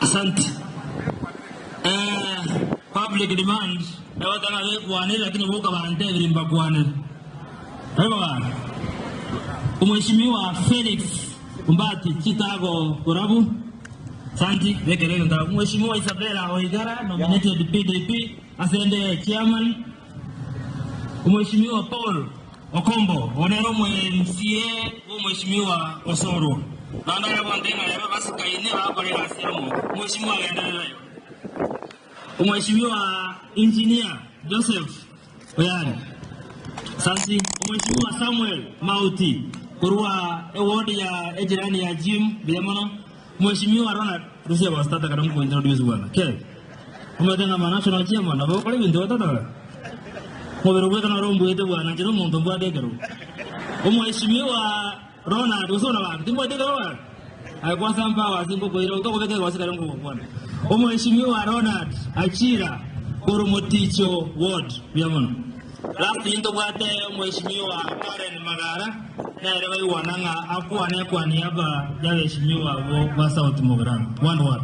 Asante. Public demand watanga wekwane lakini woka bante vilimba kwane. Heba. Mheshimiwa Felix Mbati Chitago Kurabu. Santi vekelele nda. Mheshimiwa Isabella Oigara nominated PDP asende chairman. Mheshimiwa Paul Okombo onero MCA Mheshimiwa Osoro. Nanda ya bandena ya basi kaine hapo ile asimu. Mheshimiwa aendelee. Mheshimiwa Engineer Joseph Oyani. Santi. Mheshimiwa Samuel Mauti kurua award ya ejirani ya Jim Biamano. Mheshimiwa Ronald Rusia bastata kada mko introduce bwana. Okay. Umetenga national chairman na boko lindo watata. Mweruwe kana rombo yetu bwana njiro muntu mbade kero. Mheshimiwa Ronald usona bwana. Timbo deka bwana. Aikwa samba wasimbo koiro utoko kete wasika ngo bwana. Mheshimiwa Ronald Achira Koromoticho Ward Biamano. Last into bwate Mheshimiwa Karen Magara na rewa wananga akuane kwa niaba ya Mheshimiwa wa South Mogran. One word.